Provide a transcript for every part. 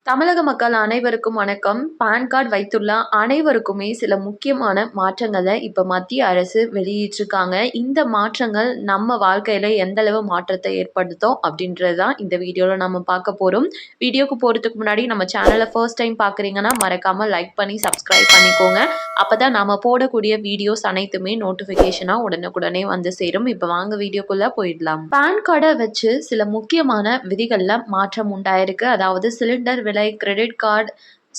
தமிழக மக்கள் அனைவருக்கும் வணக்கம். பான் கார்டு வைத்துள்ள அனைவருக்குமே சில முக்கியமான மாற்றங்களை இப்ப மத்திய அரசு வெளியிட்டிருக்காங்க. இந்த மாற்றங்கள் நம்ம வாழ்க்கையில எந்த அளவு மாற்றத்தை ஏற்படுத்தும் அப்படின்றது தான் இந்த வீடியோல நம்ம பார்க்க போறோம். வீடியோக்கு போறதுக்கு முன்னாடி நம்ம சேனலை ஃபர்ஸ்ட் டைம் பார்க்குறீங்கன்னா மறக்காம லைக் பண்ணி சப்ஸ்கிரைப் பண்ணிக்கோங்க. அப்பதான் நம்ம போடக்கூடிய வீடியோஸ் அனைத்துமே நோட்டிஃபிகேஷனா உடனுக்குடனே வந்து சேரும். இப்ப வாங்க வீடியோக்குள்ள போயிடலாம். பான் கார்டை வச்சு சில முக்கியமான விதிகள்ல மாற்றம் உண்டாயிருக்கு. அதாவது சிலிண்டர் விலை, கிரெடிட் கார்டு,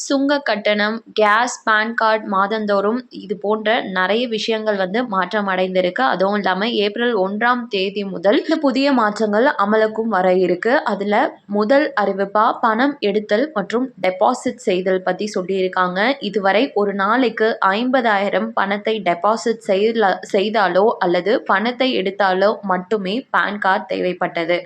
சுங்க கட்டணம், கேஸ், பான் கார்டு மாதந்தோறும் இது போன்ற நிறைய விஷயங்கள் மாற்றம் அடைந்திருக்கு. அதுவும் இல்லாமல் ஏப்ரல் 1ஆம் தேதி முதல் இந்த புதிய மாற்றங்கள் அமலுக்கும் வர இருக்கு. அதில் முதல் அறிவிப்பா பணம் எடுத்தல் மற்றும் டெபாசிட் செய்தல் பற்றி சொல்லியிருக்காங்க. இதுவரை ஒரு நாளைக்கு 50,000 பணத்தை டெபாசிட் செய்தாலோ அல்லது பணத்தை எடுத்தாலோ மட்டுமே பான் கார்டு தேவைப்பட்டது.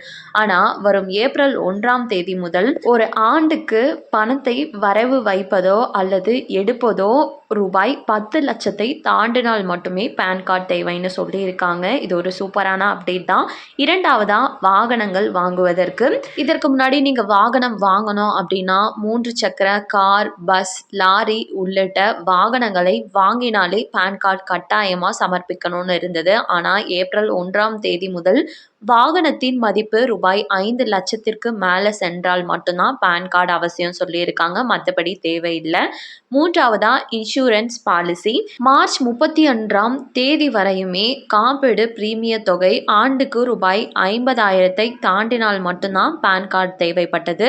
ஆனால் வரும் ஏப்ரல் 1ஆம் தேதி முதல் ஒரு ஆண்டுக்கு பணத்தை வரவு வைப்பதோ அல்லது எடுப்பதோ ரூபாய் 10 லட்சத்தை தாண்டினால் மட்டுமே பான் கார்டு தேவைன்னு சொல்லியிருக்காங்க. இது ஒரு சூப்பரான அப்டேட் தான். இரண்டாவதா வாகனங்கள் வாங்குவதற்கு, இதற்கு முன்னாடி நீங்கள் வாகனம் வாங்கணும் அப்படின்னா 3 சக்கர கார், பஸ், லாரி உள்ளிட்ட வாகனங்களை வாங்கினாலே பான் கார்டு கட்டாயமாக சமர்ப்பிக்கணும்னு இருந்தது. ஆனால் ஏப்ரல் 1ஆம் தேதி முதல் வாகனத்தின் மதிப்பு ரூபாய் 5 லட்சத்திற்கு மேலே சென்றால் மட்டும்தான் பான் கார்டு அவசியம் சொல்லியிருக்காங்க. மற்றபடி தேவையில்லை. மூன்றாவதா இன்சூரன்ஸ் பாலிசி. மார்ச் 31ஆம் தேதி வரையுமே காப்பீடு பிரீமிய தொகை ஆண்டுக்கு ரூபாய் 50,000 தாண்டினால் மட்டும்தான் பான் கார்டு தேவைப்பட்டது.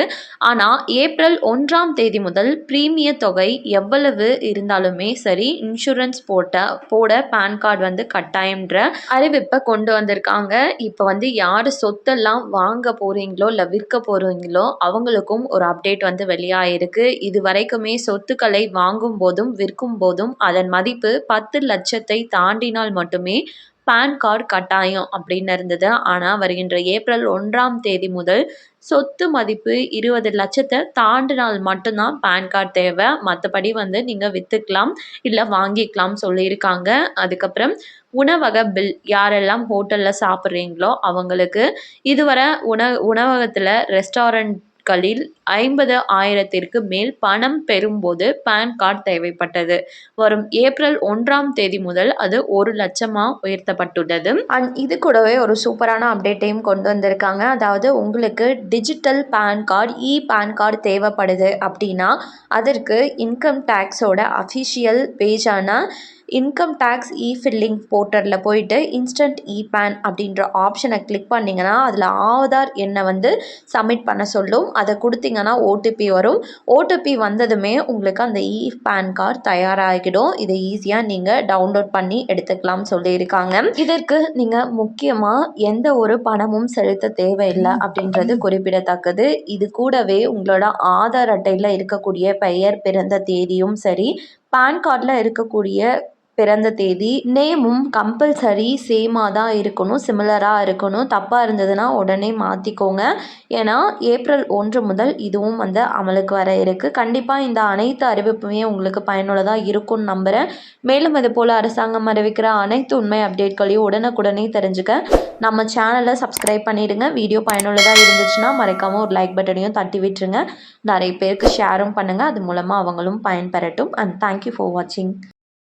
ஆனால் ஏப்ரல் 1ஆம் தேதி முதல் பிரீமிய தொகை எவ்வளவு இருந்தாலுமே சரி, இன்சூரன்ஸ் போட பான் கார்டு கட்டாயம்ன்ற அறிவிப்பை கொண்டு வந்திருக்காங்க. இப்போ யார் சொத்தெல்லாம் வாங்க போறீங்களோ இல்லை விற்க போறீங்களோ அவங்களுக்கும் ஒரு அப்டேட் வெளியாயிருக்கு. இது வரைக்குமே சொத்துக்களை வாங்கும் போதும் விற்கும் போதும் அதன் மதிப்பு 10 லட்சத்தை தாண்டினால் மட்டுமே பான் கார்டு கட்டாயம் அப்படின்னு இருந்தது. ஆனால் வருகின்ற ஏப்ரல் 1ஆம் தேதி முதல் சொத்து மதிப்பு 20 லட்சத்தை தாண்டினால் மட்டும்தான் பான் கார்டு தேவை. மற்றபடி நீங்கள் விற்றுக்கலாம் இல்லை வாங்கிக்கலாம் சொல்லியிருக்காங்க. அதுக்கப்புறம் உணவக பில், யாரெல்லாம் ஹோட்டலில் சாப்பிட்றீங்களோ அவங்களுக்கு இதுவரை உணவகத்தில் ரெஸ்டாரண்ட்களில் 50,000 மேல் பணம் பெறும்போது பான் கார்டு தேவைப்பட்டது. வரும் ஏப்ரல் 1ஆம் தேதி முதல் அது 1 லட்சமாக உயர்த்தப்பட்டுள்ளது. இது கூடவே ஒரு சூப்பரான அப்டேட்டையும் கொண்டு வந்திருக்காங்க. அதாவது உங்களுக்கு digital PAN card, PAN card தேவைப்படுது அப்படின்னா அதற்கு இன்கம் டேக்ஸோட அஃபிஷியல் பேஜான இன்கம் டேக்ஸ் ஃபில்லிங் போர்ட்டலில் போயிட்டு இன்ஸ்டன்ட் பேன் அப்படின்ற ஆப்ஷனை கிளிக் பண்ணிங்கன்னா அதில் ஆதார் எண்ணை சப்மிட் பண்ண சொல்லும். அதை கொடுத்தீங்கன்னா ஓடிபி வரும். ஓடிபி வந்ததுமே உங்களுக்கு அந்த பான் கார்டு தயாராகிடும். இதை ஈஸியாக நீங்கள் டவுன்லோட் பண்ணி எடுத்துக்கலாம் சொல்லியிருக்காங்க. இதற்கு நீங்கள் முக்கியமாக எந்த ஒரு பணமும் செலுத்த தேவையில்லை அப்படின்றது குறிப்பிடத்தக்கது. இது கூடவே உங்களோட ஆதார் அட்டையில் இருக்கக்கூடிய பெயர், பிறந்த தேதியும் சரி, பான் கார்டில் இருக்கக்கூடிய பிறந்த தேதி, நேமும் கம்பல்சரி சேமாக தான் இருக்கணும், சிமிலராக இருக்கணும். தப்பாக இருந்ததுன்னா உடனே மாற்றிக்கோங்க. ஏன்னா ஏப்ரல் 1 முதல் இதுவும் அமலுக்கு வர இருக்குது. கண்டிப்பாக இந்த அனைத்து அறிவிப்புமே உங்களுக்கு பயனுள்ளதாக இருக்கும்னு நம்புகிறேன். மேலும் இது போல் அரசாங்கம் அறிவிக்கிற அனைத்து உண்மை அப்டேட்களையும் உடனுக்குடனே தெரிஞ்சுக்க நம்ம சேனலை சப்ஸ்கிரைப் பண்ணிடுங்க. வீடியோ பயனுள்ளதாக இருந்துச்சுன்னா மறக்காமல் ஒரு லைக் பட்டனையும் தட்டி விட்டுருங்க. நிறைய பேருக்கு ஷேரும் பண்ணுங்கள். அது மூலமாக அவங்களும் பயன்பெறட்டும். அண்ட் தேங்க்யூ ஃபார் வாட்சிங்.